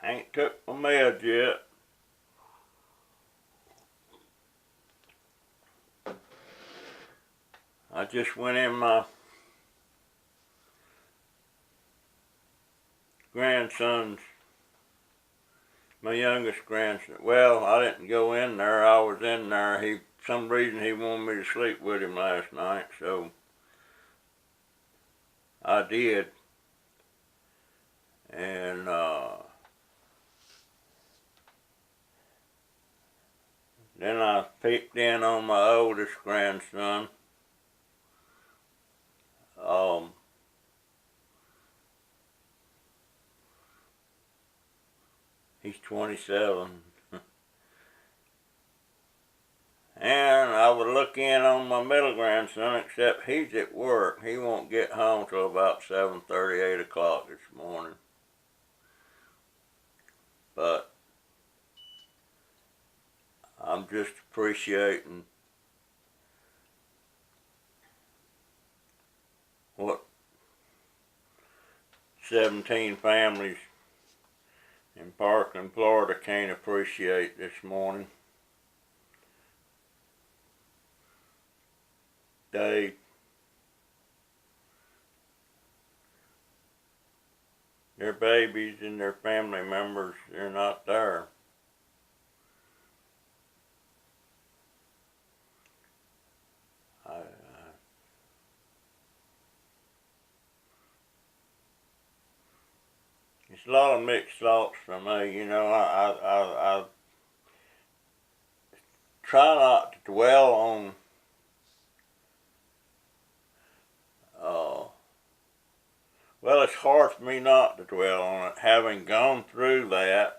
Ain't took my meds yet. I just went in my grandson's, my youngest grandson. Well, I didn't go in there. I was in there. Some reason he wanted me to sleep with him last night, so I did. And then I peeked in on my oldest grandson. He's 27. And I would look in on my middle grandson, except he's at work. He won't get home till about 7:30, 8 o'clock this morning. But I'm just appreciating what 17 families in Parkland, Florida can't appreciate this morning. Their babies and their family members, they're not there. It's a lot of mixed thoughts for me, you know. I try not to dwell on well, it's hard for me not to dwell on it, having gone through that.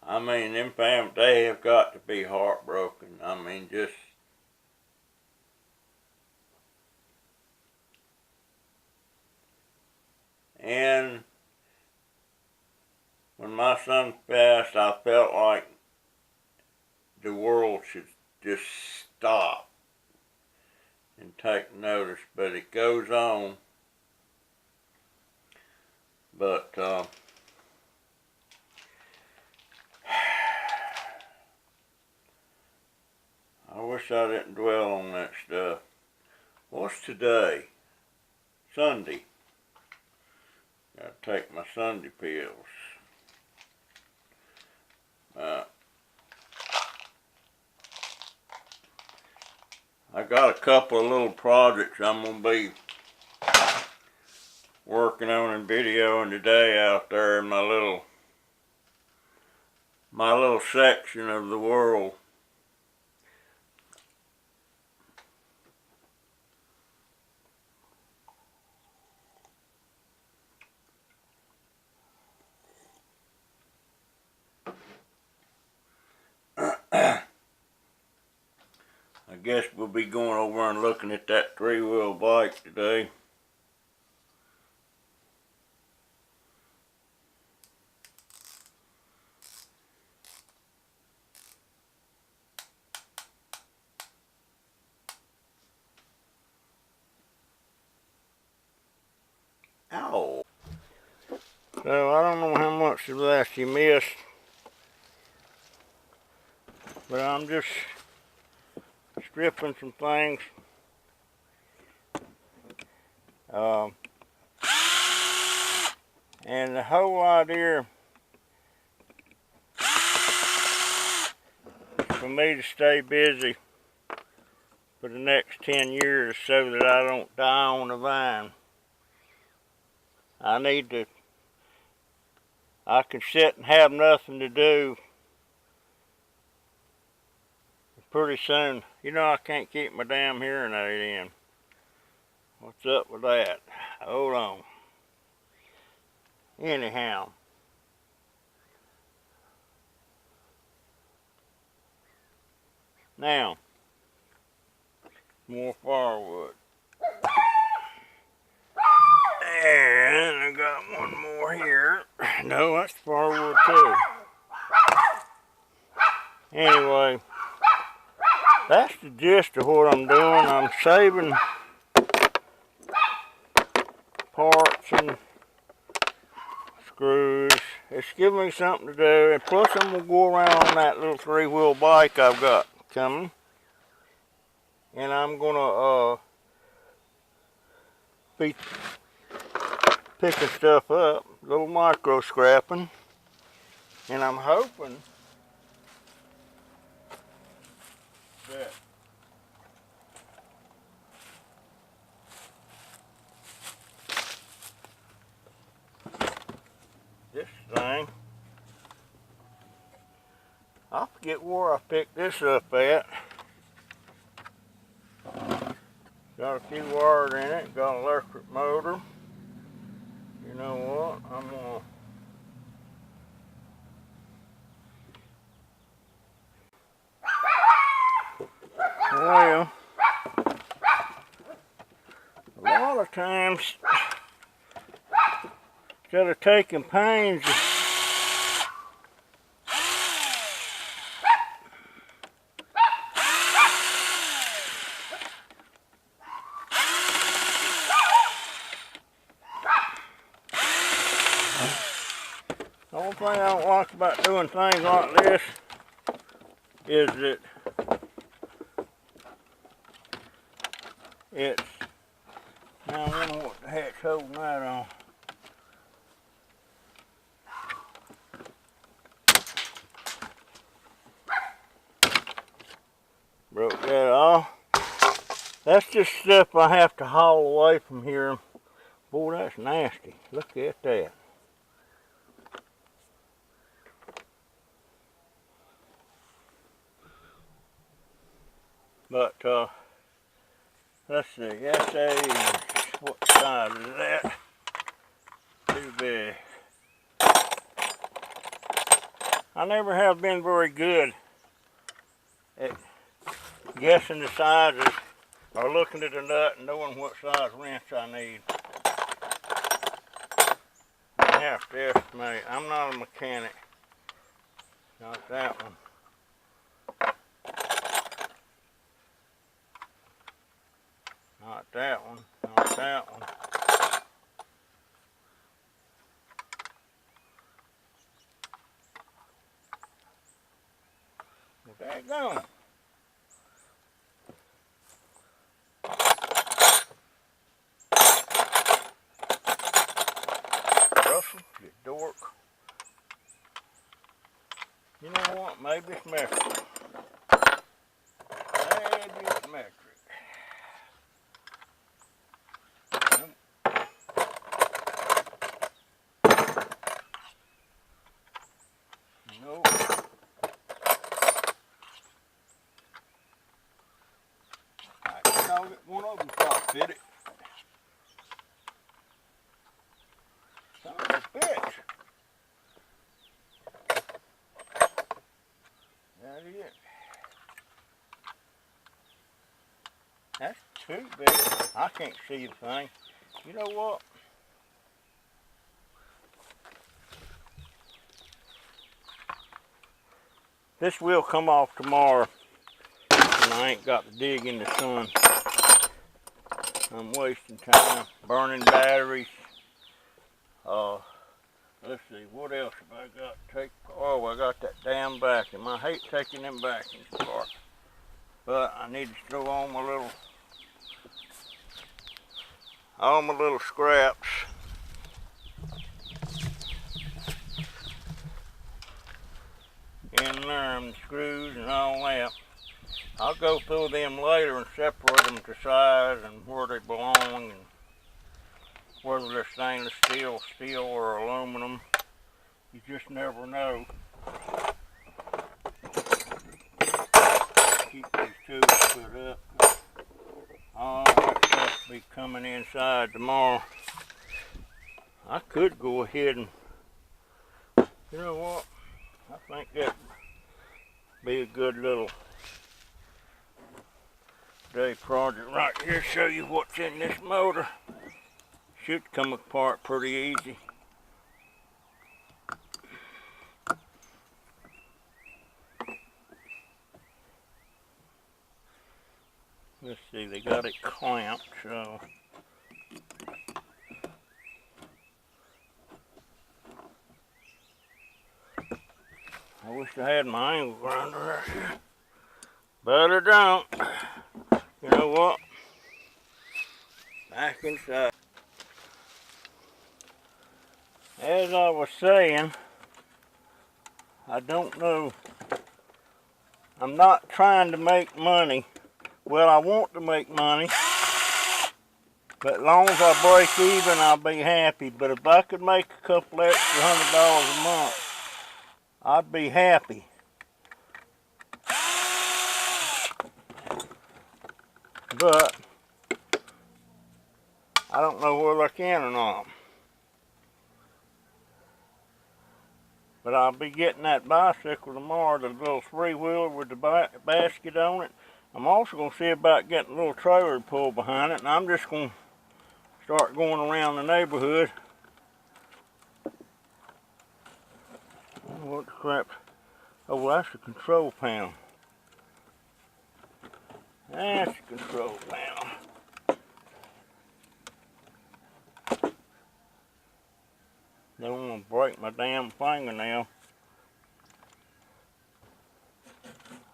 I mean, them families, they have got to be heartbroken. I mean, just and when my son passed, I felt like the world should just stop and take notice, but it goes on. But I wish I didn't dwell on that stuff. What's today? Sunday. Gotta take my Sunday pills. I got a couple of little projects I'm gonna be working on and videoing today out there in my little section of the world. I guess we'll be going over and looking at that three-wheel bike today. Ow! So I don't know how much of that you missed, but I'm just stripping some things. And the whole idea is for me to stay busy for the next 10 years so that I don't die on the vine. I can sit and have nothing to do. Pretty soon, you know, I can't keep my damn hearing aid in. What's up with that? Hold on. Anyhow. Now, more firewood. And I got one more here. No, that's firewood too. Anyway, that's the gist of what I'm doing. I'm saving parts and screws. It's giving me something to do, and plus I'm going to go around on that little 3-wheel bike I've got coming, and I'm going to be picking stuff up, little micro scrapping, and I'm hoping that this thing, I forget where I picked this up at. Got a few wires in it, got an electric motor. You know what, I'm gonna, well, a lot of times, instead of taking pains, the only thing I don't like about doing things like this is that it's, now I wonder what the heck's holding that on. Broke that off. That's just stuff I have to haul away from here. Boy, that's nasty. Look at that. But, let's see, that's what size is that? Too big. I never have been very good at guessing the sizes or looking at the nut and knowing what size wrench I need. I have to estimate. I'm not a mechanic. Not that one. Not that one. Not that one. Well, daggone. Russell, you dork. You know what? Maybe it's metric. Maybe it's metric. Nope. I can all get one of them top fit it. Son of a bitch. That is it. That's too big. I can't see the thing. You know what? This will come off tomorrow, and I ain't got to dig in the sun. I'm wasting time burning batteries. Let's see, what else have I got to take? Oh, I got that damn vacuum. I hate taking them vacuums apart, but I need to throw all my little scraps in there, and the screws and all that. I'll go through them later and separate them to size and where they belong, and whether they're stainless steel or aluminum. You just never know. Keep these tubes put up. All that stuff will be coming inside tomorrow. I could go ahead and, you know what? I think that would be a good little day project right here. Show you what's in this motor. Should come apart pretty easy. let's see, they got it clamped, so I wish I had my angle grinder right here, but I don't. You know what? Back inside. As I was saying, I don't know. I'm not trying to make money. Well, I want to make money, but as long as I break even, I'll be happy. But if I could make a couple extra $100 a month, I'd be happy. But I don't know whether I can or not. But I'll be getting that bicycle tomorrow, the little three-wheeler with the basket on it. I'm also going to see about getting a little trailer to pull behind it, and I'm just going to start going around the neighborhood. What the crap? Oh, that's the control panel. That's the control panel. Don't want to break my damn fingernail.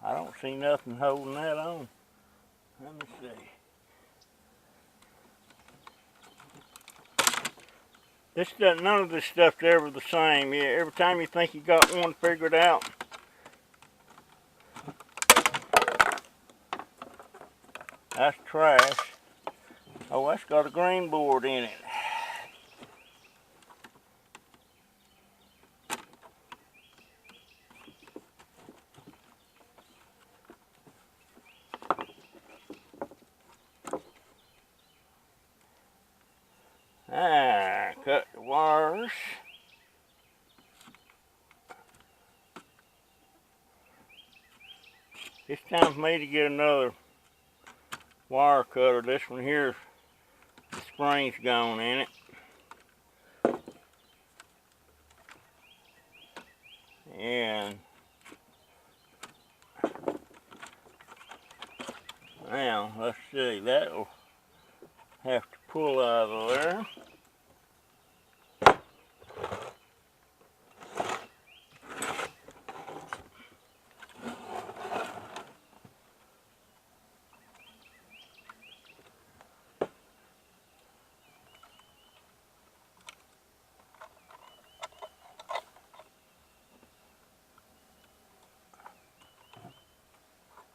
I don't see nothing holding that on. Let me see. None of this stuff's ever the same. Yeah, every time you think you got one figured out, that's trash. Oh, that's got a green board in it. Cut the wires. It's time for me to get another wire cutter. This one here, the spring's gone in it. And now, let's see, that'll have to pull out of there.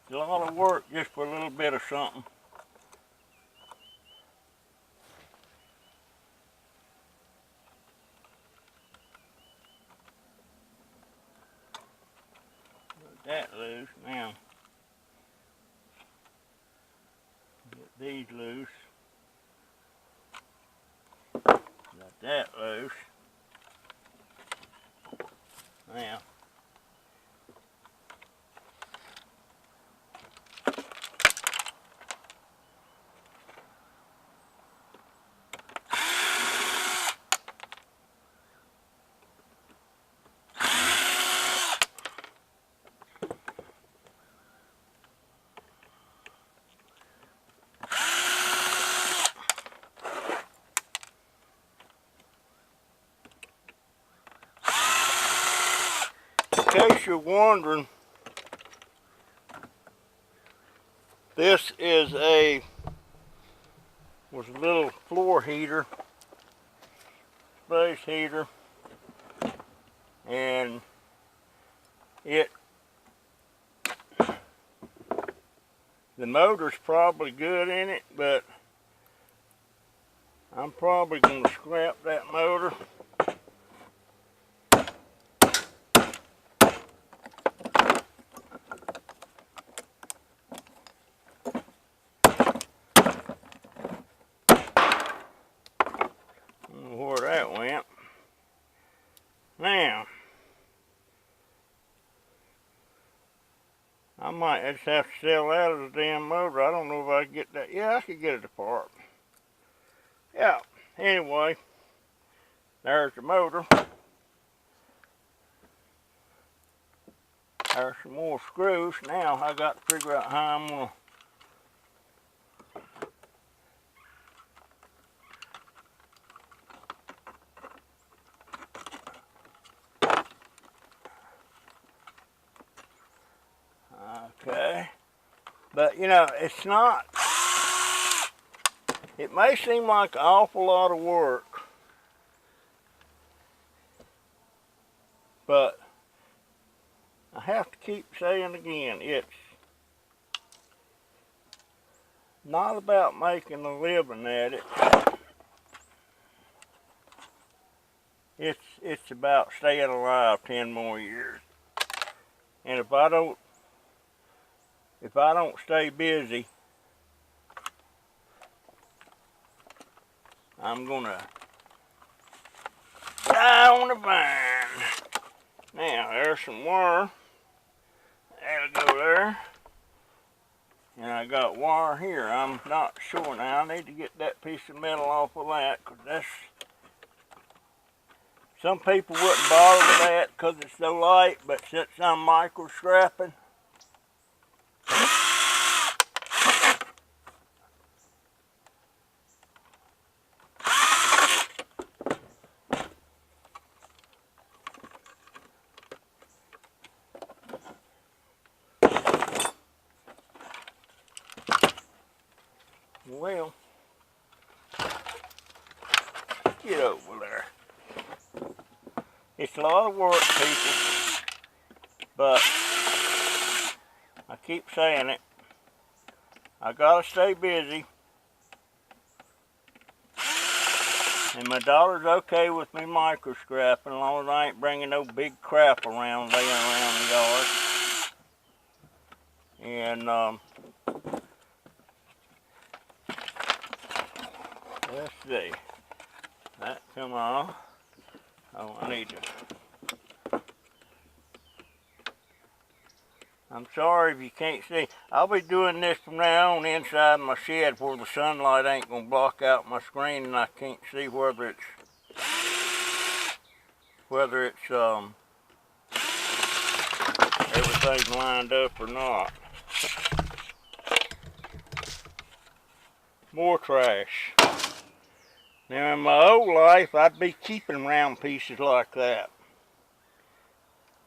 It's a lot of work just for a little bit of something. Got that loose now. Get these loose. Got that loose. Now. In case you're wondering, this is was a little floor heater, space heater, and the motor's probably good in it, but I'm probably going to scrap that motor. Where that went. Now, I might just have to sell that as a damn motor. I don't know if I can get that. Yeah, I could get it apart. Yeah, anyway, there's the motor. There's some more screws. Now I got to figure out how I'm going to But you know, it's not. It may seem like an awful lot of work, but I have to keep saying again, it's not about making a living at it. It's about staying alive 10 more years. And if I don't stay busy, I'm gonna die on the vine. Now there's some wire. That'll go there. And I got wire here. I'm not sure now. I need to get that piece of metal off of that, because that's, some people wouldn't bother with that because it's so light, but since I'm micro scrapping, well, get over there. It's a lot of work, people, but I keep saying it. I gotta stay busy. And my daughter's okay with me micro scrapping as long as I ain't bringing no big crap around, laying around the yard. And let's see. That come off. Oh, I need to. I'm sorry if you can't see. I'll be doing this from now on inside my shed where the sunlight ain't gonna block out my screen and I can't see whether it's everything lined up or not. More trash. Now in my old life, I'd be keeping round pieces like that.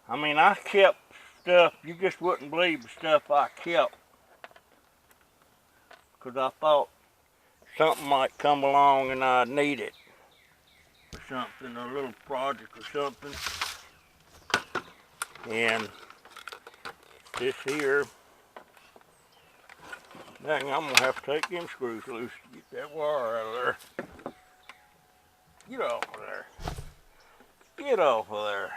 I mean, I kept stuff, you just wouldn't believe the stuff I kept. Because I thought something might come along and I'd need it. Or something, a little project or something. And this here, dang, I'm gonna have to take them screws loose to get that wire out of there. Get off of there. Get off of there.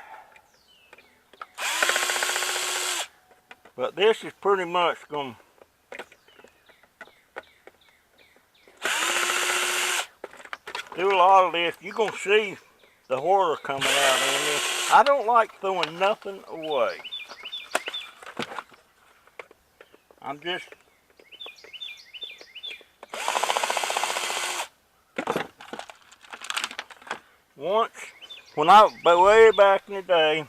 But this is pretty much going to do a lot of this. You're going to see the horror coming out in this. I don't like throwing nothing away. I'm just... Once, when way back in the day,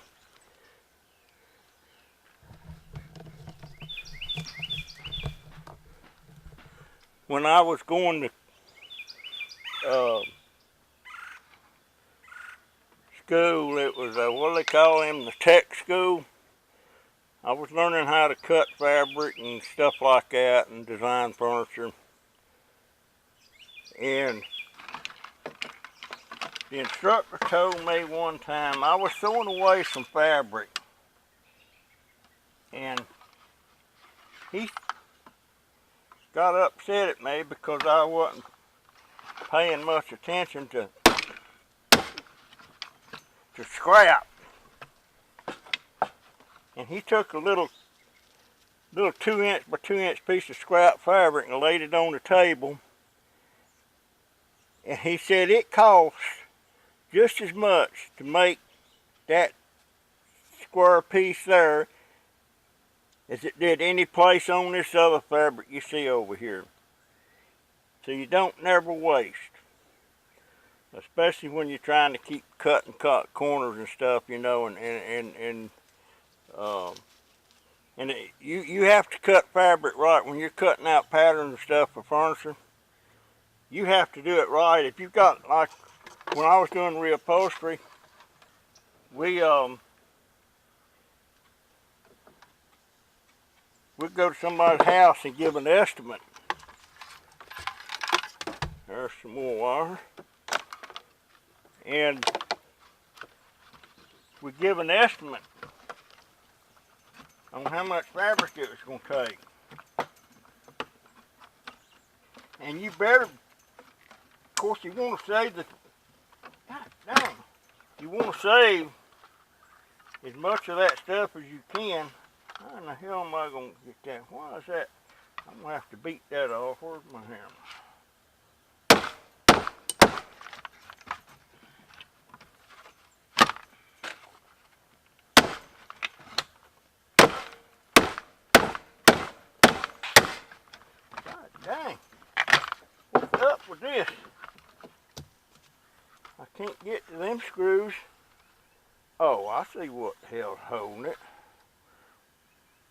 when I was going to school, it was what do they call them, the tech school. I was learning how to cut fabric and stuff like that and design furniture. And the instructor told me one time I was throwing away some fabric, and he got upset at me because I wasn't paying much attention to scrap. And he took a little 2-inch by 2-inch piece of scrap fabric and laid it on the table. And he said it costs just as much to make that square piece there as it did any place on this other fabric you see over here. So you don't never waste. Especially when you're trying to keep cutting corners and stuff, you know, you have to cut fabric right when you're cutting out patterns and stuff for furniture. You have to do it right. If you've got, like when I was doing reupholstery, we we'll go to somebody's house and give an estimate. There's some more wire. And we give an estimate on how much fabric it was going to take. And you better, of course, you want to save the, God dang, you want to save as much of that stuff as you can. How in the hell am I going to get that? Why is that? I'm going to have to beat that off. Where's my hammer? Dang, what's up with this? I can't get to them screws. Oh, I see what the hell's holding it.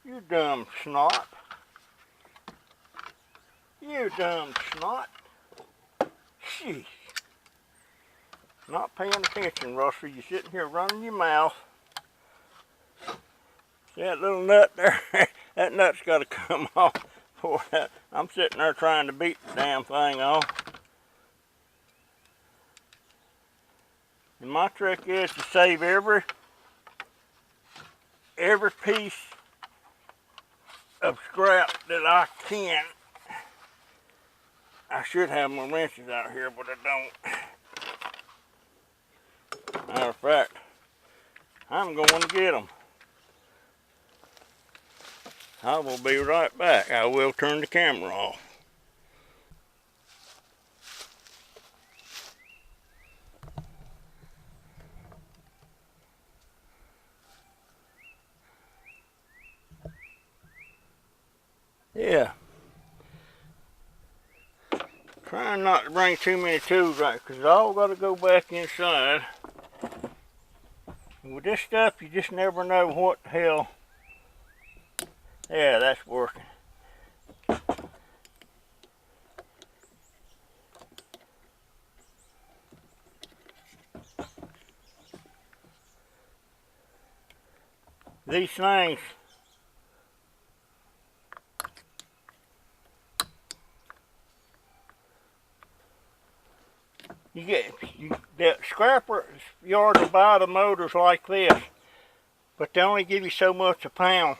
You dumb snot. You dumb snot. Sheesh. Not paying attention, Russell. You're sitting here running your mouth. See that little nut there? That nut's got to come off. I'm sitting there trying to beat the damn thing off. And my trick is to save every piece of scrap that I can. I should have my wrenches out here, but I don't. Matter of fact, I'm going to get them. I will be right back. I will turn the camera off. Yeah. Trying not to bring too many tools right, because it's all got to go back inside. And with this stuff, you just never know what the hell. Yeah, that's working. These things, the scrapper yard will buy the motors like this, but they only give you so much a pound.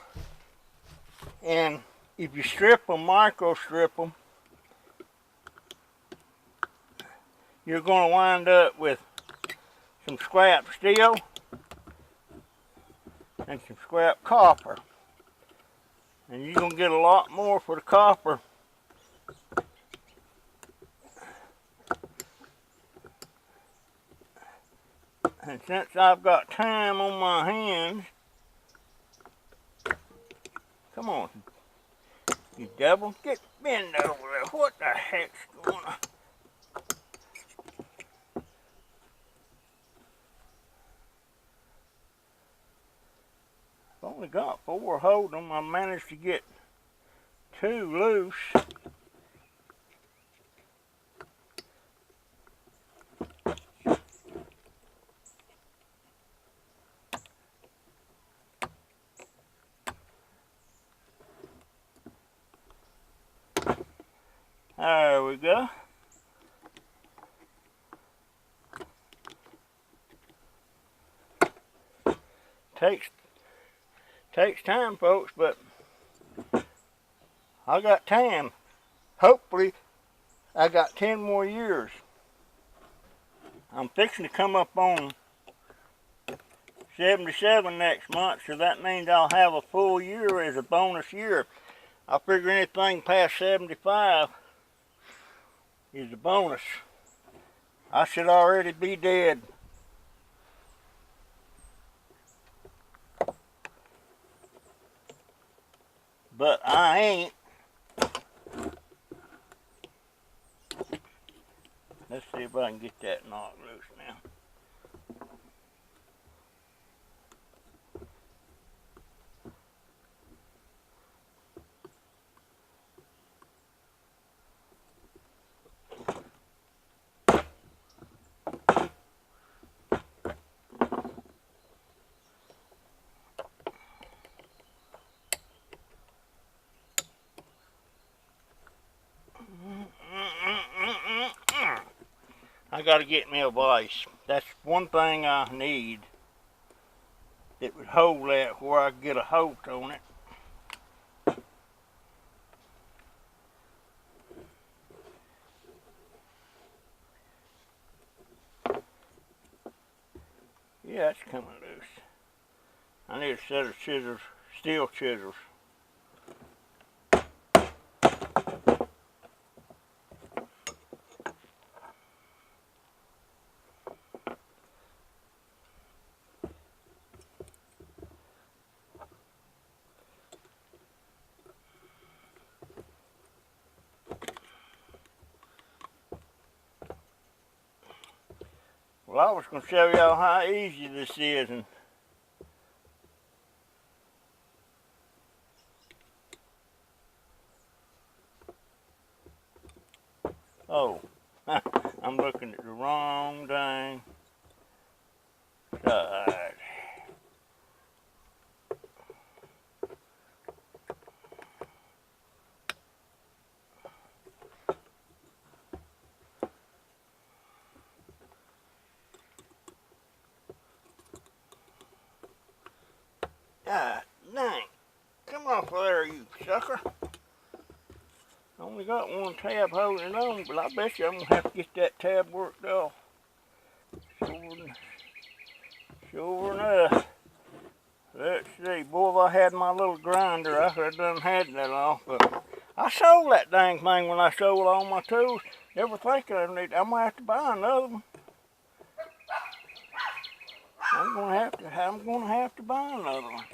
And if you strip them, micro strip them, you're going to wind up with some scrap steel and some scrap copper. And you're going to get a lot more for the copper. And since I've got time on my hands, come on, you devil, bend over there. What the heck's going on? I've only got 4 holding them. I managed to get 2 loose. There we go. Takes time, folks, but I got time. Hopefully, I got 10 more years. I'm fixing to come up on 77 next month, so that means I'll have a full year as a bonus year. I figure anything past 75 is a bonus. I should already be dead. But I ain't. Let's see if I can get that knot loose now. I gotta get me a vise. That's one thing I need that would hold that where I can get a hold on it. Yeah, it's coming loose. I need a set of scissors, steel scissors. Well, I was going to show y'all how easy this is, and oh, I'm looking at the wrong dang side. God dang, come off there, you sucker. Only got one tab holding it on, but I bet you I'm going to have to get that tab worked off. Sure enough. Let's see, boy, if I had my little grinder, I could have done had that off, but I sold that dang thing when I sold all my tools. Never thinking I'm going to have to buy another one. I'm going to have to buy another one.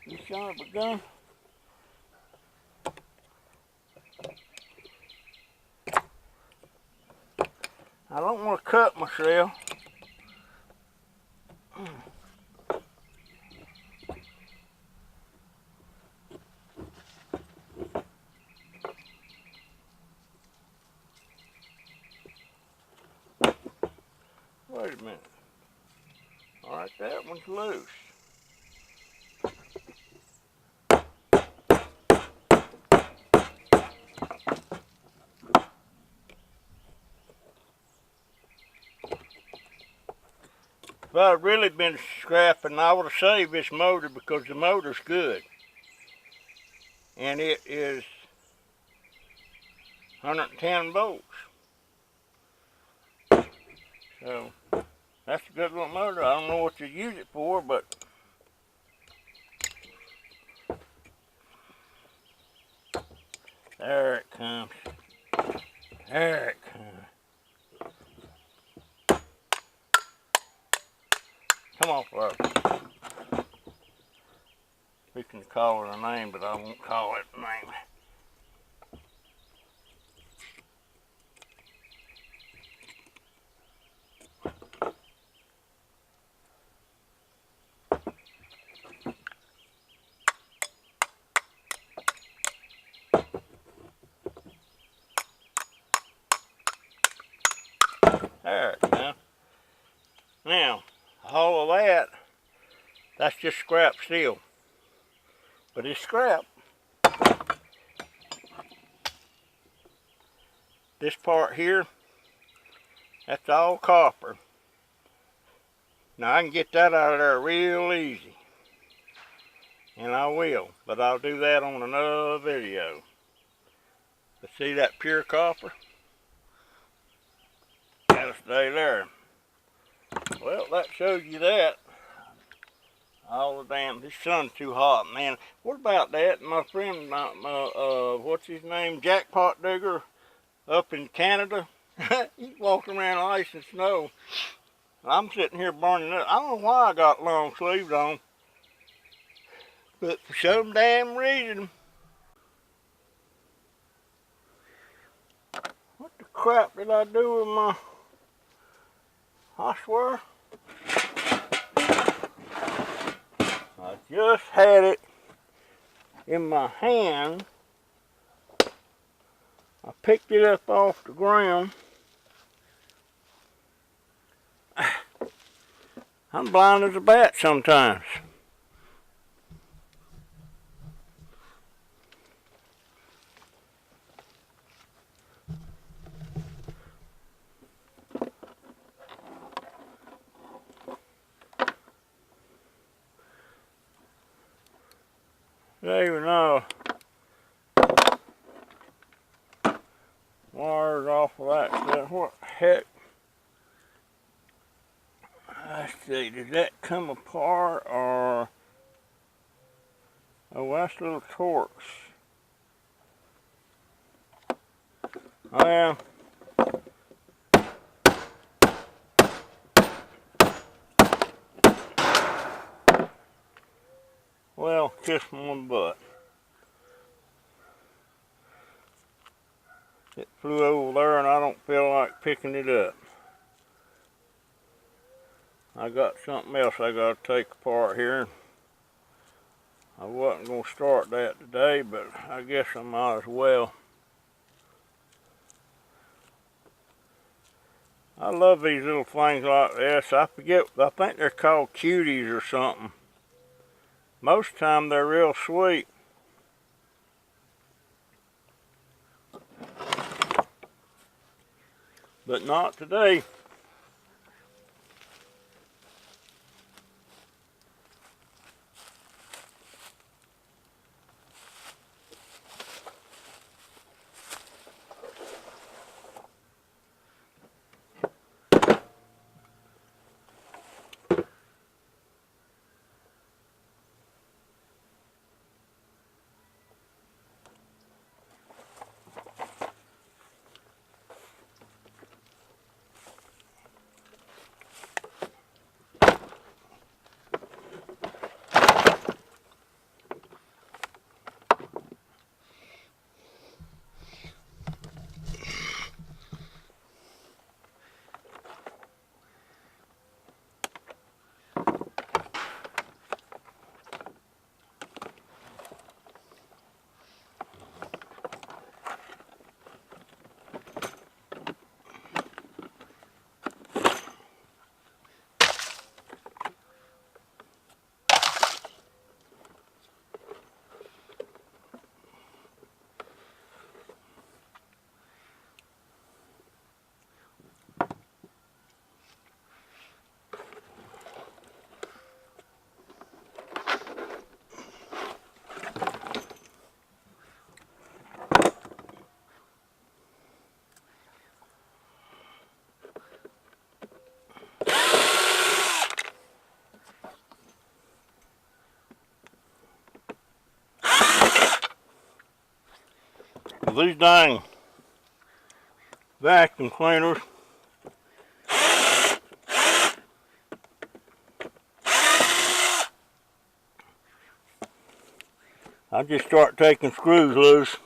You son of a gun. I don't want to cut myself. Wait a minute. Alright, that one's loose. If I'd really been scrapping, I would have saved this motor because the motor's good. And it is 110 volts. So, that's a good little motor. I don't know what to use it for, but there it comes. There it comes. Come on, bro. We can call it a name, but I won't call it a name. There it comes. Now, all of that, that's just scrap steel. But it's scrap. This part here, that's all copper. Now I can get that out of there real easy. And I will, but I'll do that on another video. But see that pure copper? Gotta stay there. Well, that shows you that. All the damn, this sun's too hot, man. What about that? My friend, what's his name, Jackpot Digger up in Canada, he's walking around ice and snow. I'm sitting here burning up. I don't know why I got long sleeves on, but for some damn reason. What the crap did I do with my, I swear. I just had it in my hand. I picked it up off the ground. I'm blind as a bat sometimes. Shaving wires off of that stuff. What the heck? Let's see, did that come apart or... Oh, that's little torques. Oh yeah. Well, kiss my butt. It flew over there and I don't feel like picking it up. I got something else I got to take apart here. I wasn't going to start that today, but I guess I might as well. I love these little things like this. I forget, I think they're called cuties or something. Most of the time they're real sweet. But not today. These dang vacuum cleaners, I just start taking screws loose.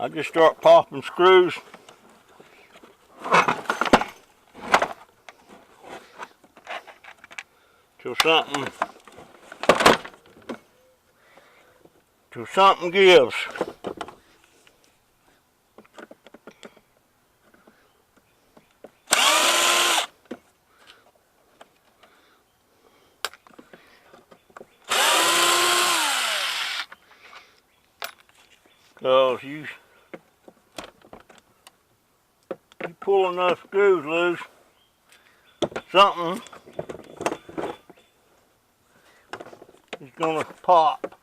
I just start popping screws till something gives. Cause you pull enough screws loose, something is gonna pop.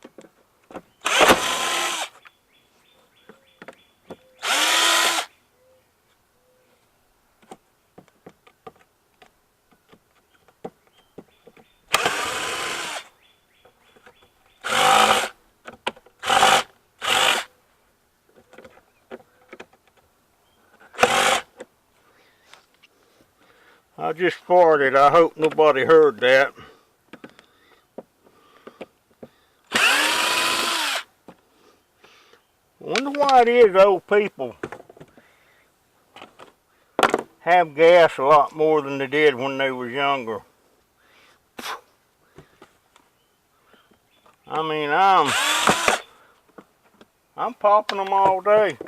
I just farted. I hope nobody heard that. I wonder why it is old people have gas a lot more than they did when they was younger. I mean, I'm popping them all day.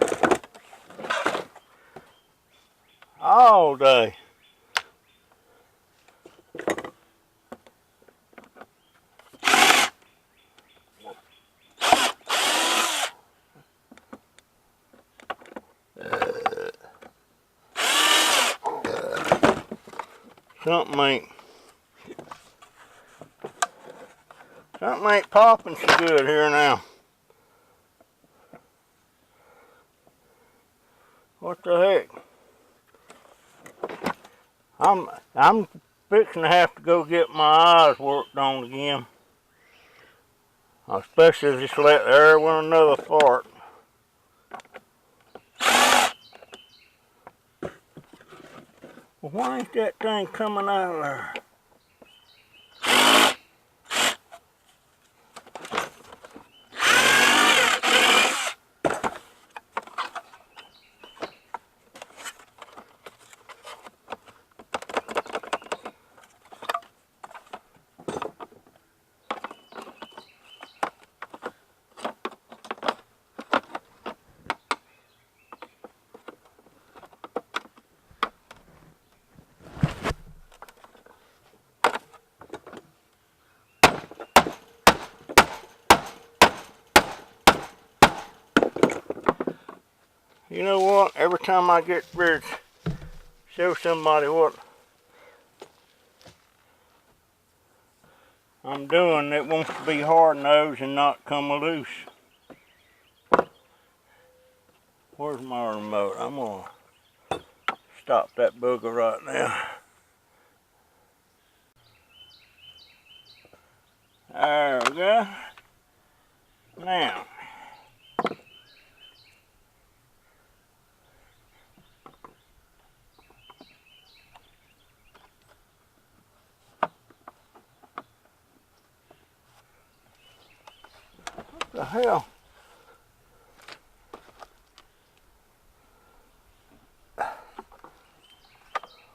All day. Something ain't popping so good here now. What the heck? I'm fixing to have to go get my eyes worked on again. Especially just let the air with another fart. Well, why ain't that thing coming out of there? You know what? Every time I get ready to show somebody what I'm doing, it wants to be hard nosed and not come loose. Where's my remote? I'm gonna stop that booger right now. There we go. Now, what the hell?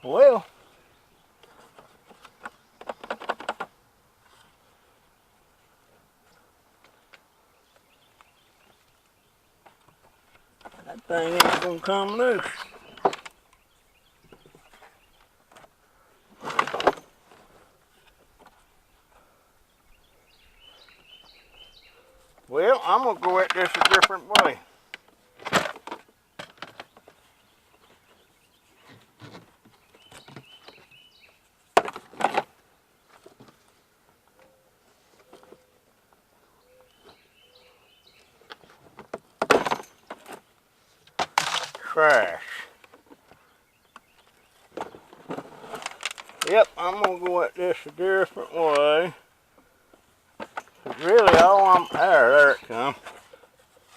Well, that thing ain't gonna come loose. Well, I'm gonna go at this a different way. Trash. Yep, I'm gonna go at this a different way. Really, all I'm there it comes.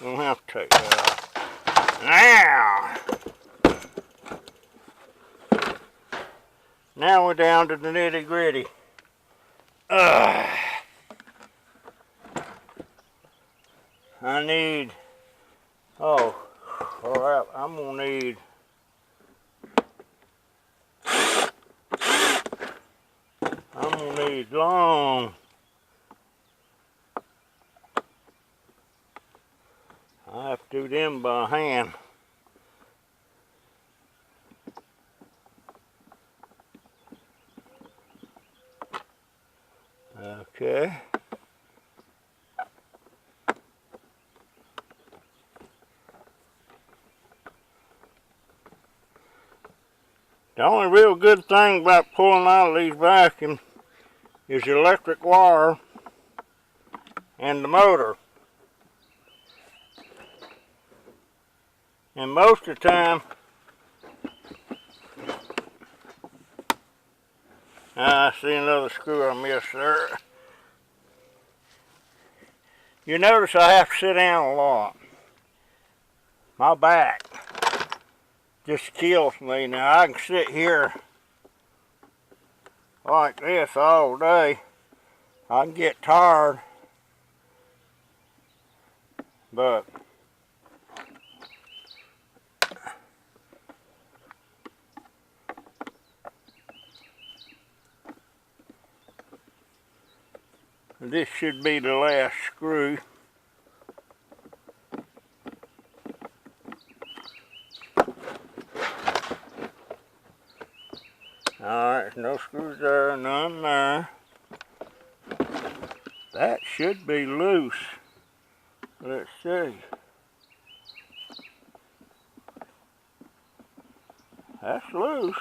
Don't have to take that off. Now we're down to the nitty gritty. I need. Oh, crap! I'm gonna need. I'm gonna need long. I have to do them by hand. Okay. The only real good thing about pulling out of these vacuums is the electric wire and the motor. And most of the time, I see another screw I missed there. You notice I have to sit down a lot. My back just kills me. Now I can sit here like this all day. I can get tired, but this should be the last screw. Alright, no screws there, none there. That should be loose. Let's see. That's loose.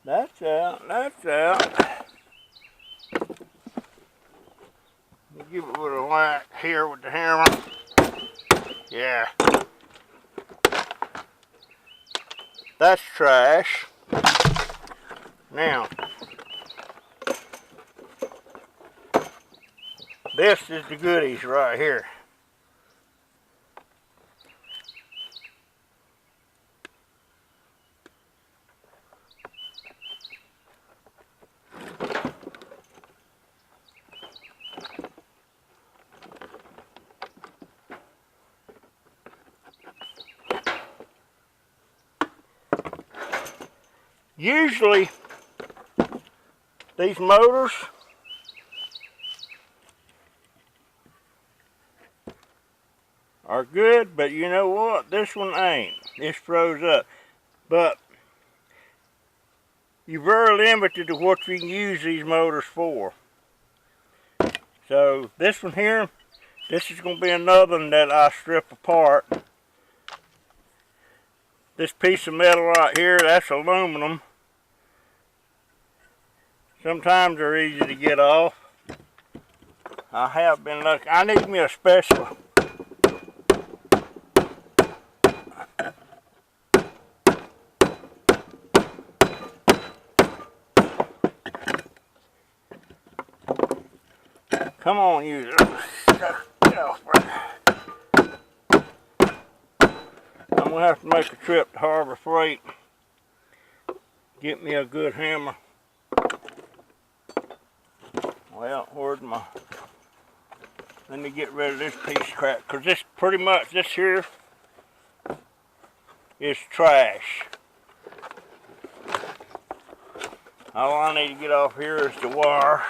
That's out, that's out. Give it a little whack here with the hammer. Yeah. That's trash. Now, this is the goodies right here. Usually, these motors are good, but you know what? This one ain't. This froze up. But you're very limited to what you can use these motors for. So this one here, this is going to be another one that I strip apart. This piece of metal right here, that's aluminum. Sometimes they're easy to get off. I have been lucky. I need me a special. Come on, use it. Get off, bro. I'm going to have to make a trip to Harbor Freight. Get me a good hammer. Well, where's my... Let me get rid of this piece of crap. Because this, pretty much, this here is trash. All I need to get off here is the wire.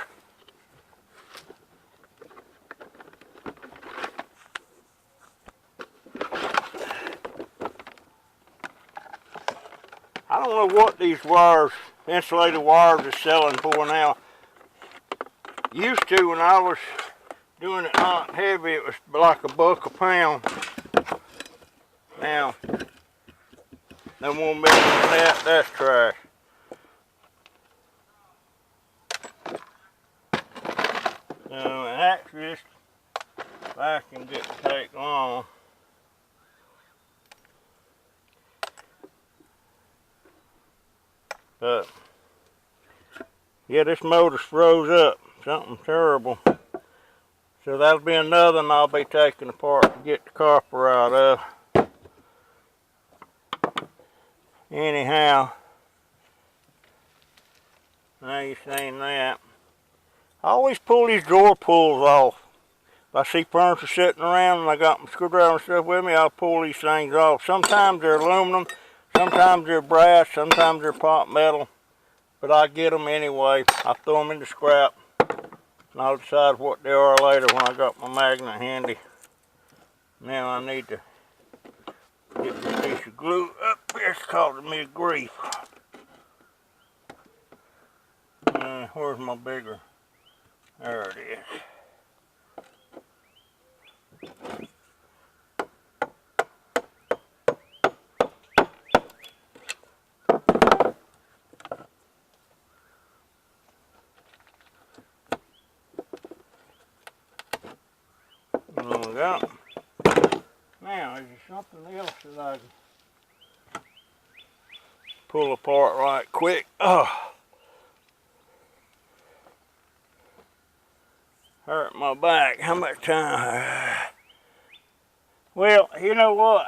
I don't know what these wires, insulated wires, are selling for now. Used to, when I was doing it hot and heavy, it was like $1 a pound. Now, no more metal than that, that's trash. So, and actually, this vacuum didn't take long. But, yeah, this motor's froze up. Something terrible. So that'll be another one I'll be taking apart to get the copper out of. Anyhow, now you've seen that. I always pull these drawer pulls off. If I see furniture sitting around and I got my screwdriver and stuff with me, I'll pull these things off. Sometimes they're aluminum, sometimes they're brass, sometimes they're pot metal. But I get them anyway. I throw them in the scrap. And I'll decide what they are later when I got my magnet handy. Now I need to get this piece of glue up here. It's causing me grief. Where's my bigger? There it is. Now, is there something else that I can pull apart right quick? Oh, hurt my back. How much time? Well, you know what?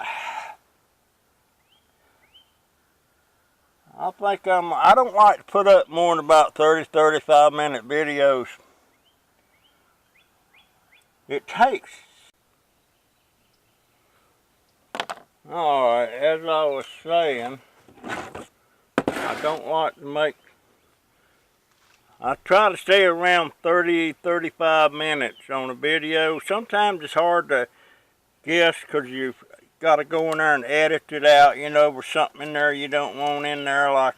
I don't like to put up more than about 30-35 minute videos. It takes. Alright, as I was saying, I don't like to make, I try to stay around 30-35 minutes on a video. Sometimes it's hard to guess because you've got to go in there and edit it out, you know, with something in there you don't want in there, like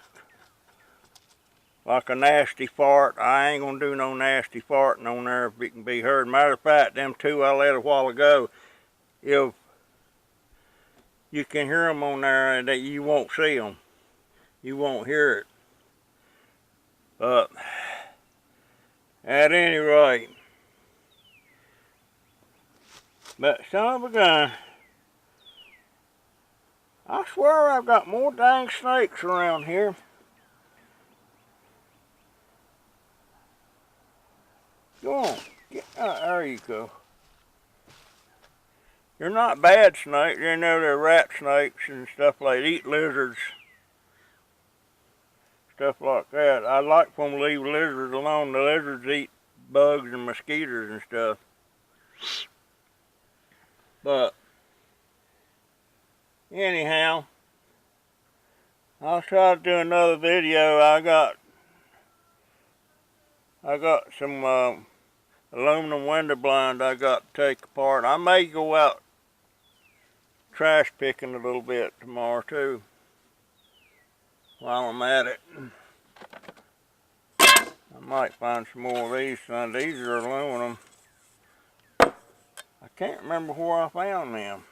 a nasty fart. I ain't gonna do no nasty farting on there if it can be heard. Matter of fact, them two I let a while ago, if you can hear them on there and that you won't see them, you won't hear it. But at any rate, but son of a gun, I swear I've got more dang snakes around here. Go on, there you go. They're not bad snakes, you know, they're rat snakes and stuff like that. Eat lizards, stuff like that. I like for them to leave lizards alone. The lizards eat bugs and mosquitoes and stuff. But anyhow, I'll try to do another video. I got some aluminum window blinds I got to take apart. I may go out trash picking a little bit tomorrow too, while I'm at it. I might find some more of these. These are aluminum. I can't remember where I found them,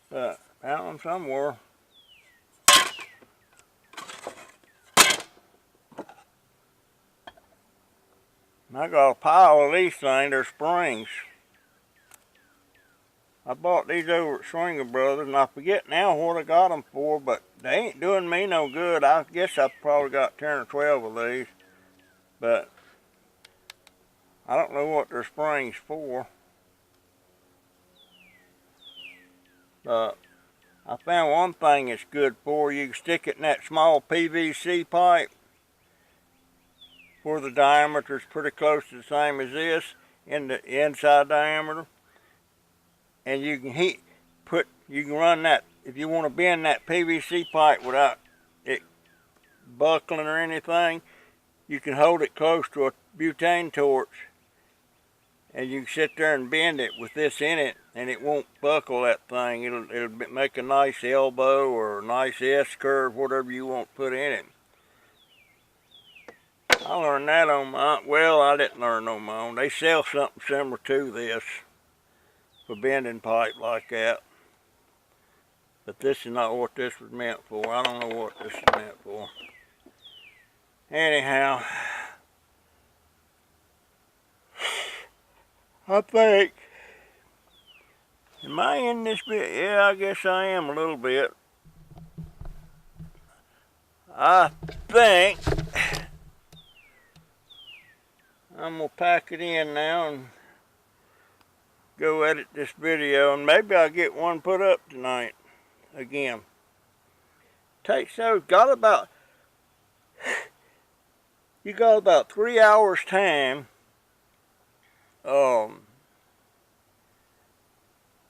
but I found them somewhere. I got a pile of these things. They're springs. I bought these over at Swinger Brothers, and I forget now what I got them for, but they ain't doing me no good. I guess I probably got 10 or 12 of these, but I don't know what they're springs for. But I found one thing it's good for. You can stick it in that small PVC pipe where the diameter is pretty close to the same as this in the inside diameter, and you can you can run that if you want to bend that PVC pipe without it buckling or anything. You can hold it close to a butane torch, and you can sit there and bend it with this in it, and it won't buckle that thing. It'll make a nice elbow or a nice S curve, whatever you want to put in it. I learned that on my, well, I didn't learn on my own. They sell something similar to this for bending pipe like that. But this is not what this was meant for. I don't know what this is meant for. Anyhow, I think, am I in this bit? Yeah, I guess I am a little bit. I think I'm going to pack it in now and go edit this video, and maybe I'll get one put up tonight again. Takes those, you got about 3 hours time from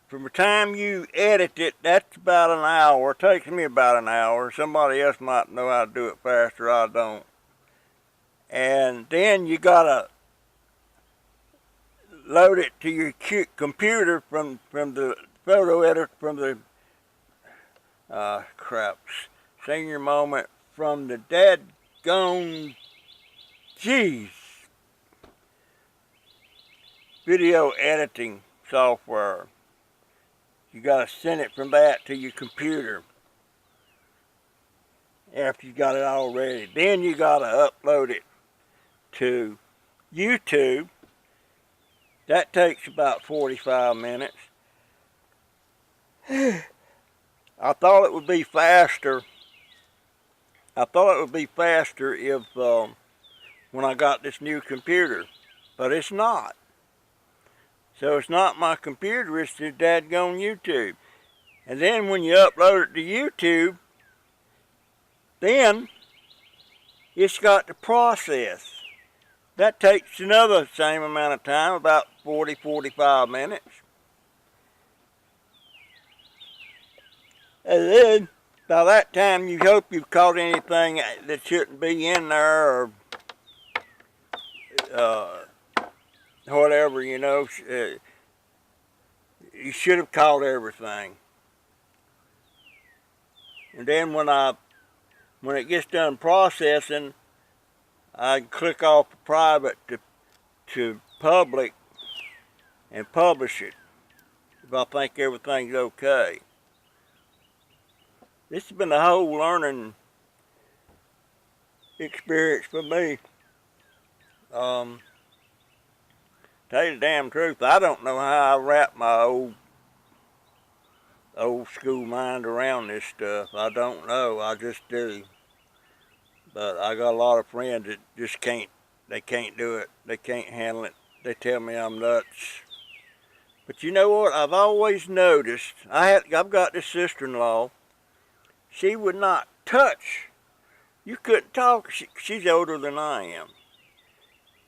the time you edit it. That's about an hour. It takes me about an hour. Somebody else might know how to do it faster. I don't. And then you gotta load it to your computer from the photo editor, from the senior moment, from the dadgone video editing software. You gotta send it from that to your computer after you got it all ready. Then you gotta upload it to YouTube. That takes about 45 minutes. I thought it would be faster. If when I got this new computer, but it's not. So it's not my computer, it's the dadgone YouTube. And then when you upload it to YouTube, then it's got to process. That takes another same amount of time, about 40-45 minutes. And then, by that time, you hope you've caught anything that shouldn't be in there, or whatever, you know. You should have caught everything. And then when it gets done processing, I click off the private to public and publish it if I think everything's okay. This has been a whole learning experience for me. Tell you the damn truth, I don't know how I wrap my old school mind around this stuff. I don't know, I just do. But I got a lot of friends that just can't, they can't do it. They can't handle it. They tell me I'm nuts. But you know what, I've always noticed, I've got this sister-in-law, she would not touch. You couldn't talk, she's older than I am.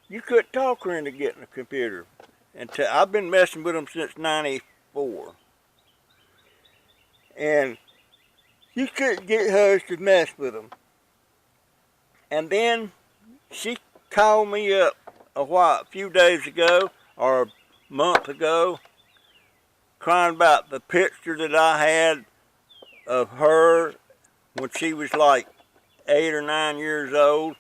You couldn't talk her into getting a computer. And I've been messing with them since '94. And you couldn't get her to mess with them. And then she called me up a few days ago, or a month ago, crying about the picture that I had of her when she was like 8 or 9 years old,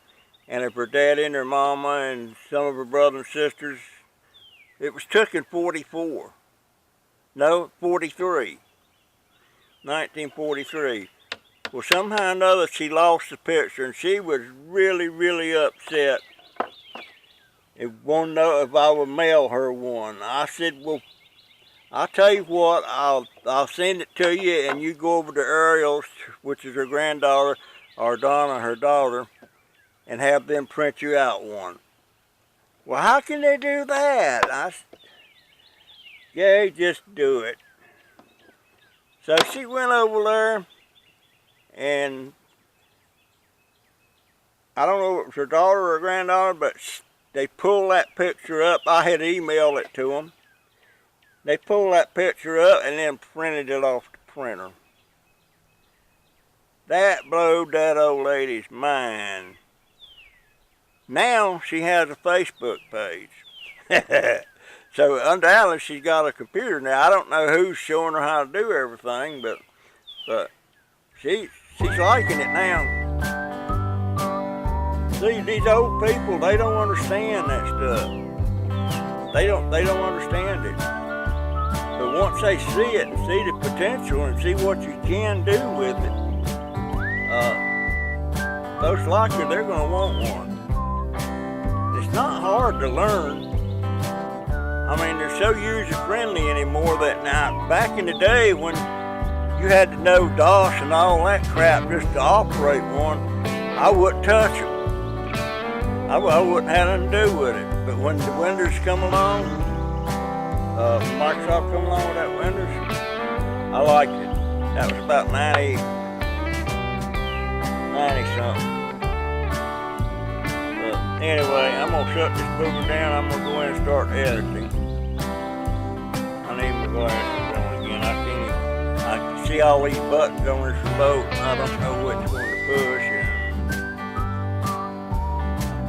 and of her daddy and her mama and some of her brothers and sisters. It was took in 44. No, 43. 1943. Well, somehow or another she lost the picture, and she was really, really upset. And wanted to know if I would mail her one. I said, well, I'll tell you what, I'll send it to you, and you go over to Ariel's, which is her granddaughter, or Donna, her daughter, and have them print you out one. Well, how can they do that? Yeah, just do it. So she went over there, and I don't know if it was her daughter or her granddaughter, but they pulled that picture up. I had emailed it to them. They pulled that picture up and then printed it off the printer. That blowed that old lady's mind. Now she has a Facebook page. So undoubtedly she's got a computer now. I don't know who's showing her how to do everything, but she's liking it now. See, these old people, they don't understand that stuff. They don't understand it. But once they see it and see the potential and see what you can do with it, most likely they're going to want one. It's not hard to learn. I mean, they're so user-friendly anymore that now, back in the day when you had to know DOS and all that crap just to operate one, I wouldn't touch them. I wouldn't have nothing to do with it. But when the Windows come along, Microsoft come along with that Windows, I liked it. That was about 90 something. But anyway, I'm gonna shut this booger down. I'm gonna go in and start editing. I need my glasses on again. I can see all these buttons on this remote, and I don't know which one to push. And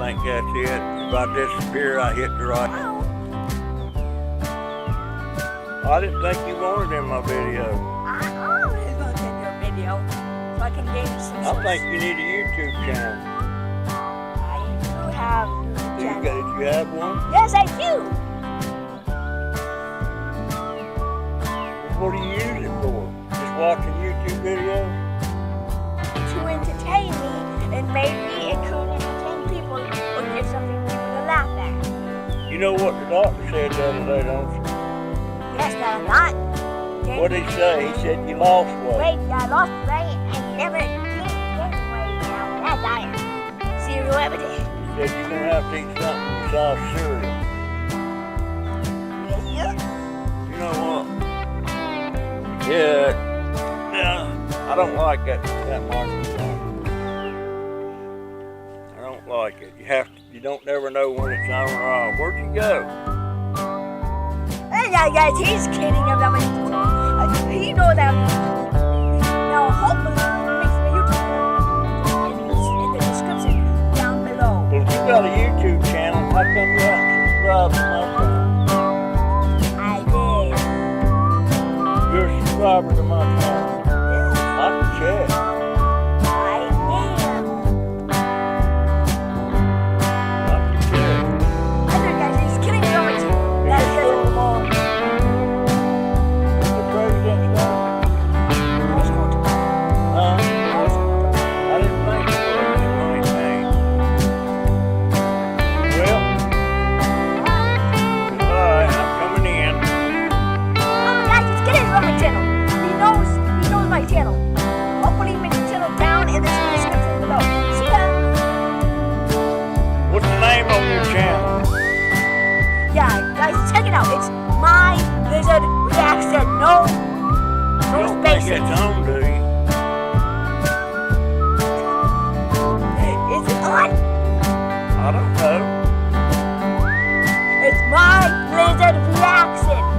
I think that's it. If I disappear, I hit the right. I didn't think you wanted in my video. I always want in your video, so I can gain some. I think you need a YouTube channel. I do have a YouTube channel. Did you have one? Yes, I do. What do you use it for? Just watching YouTube videos? To entertain me, and maybe it could entertain people or give something people to laugh at. You know what the doctor said the other day, don't you? Yes, that I'm not. What did he say? He said you lost weight. Wait, I lost weight and never gained weight now. That's diet. Cereal every day. He said you're going to have to eat something besides cereal. Yeah. You know what? Yeah, I don't like that microphone. I don't like it. You don't never know when it's on or off. Where'd you go? Hey, guys, he's kidding about me. He knows that. Now, hopefully, make some YouTube in the description down below. Well, if you got a YouTube channel, how come you haven't subscribed to my channel? I did. You're a subscriber to my channel. Yes. I can check. I am. I can check. Anyway, guys, he's kidding about me. That's because of the ball. The president's gone. No school tomorrow. I didn't think it was anything. it's on, do you? Is it on? I don't know. It's my blizzard reaction.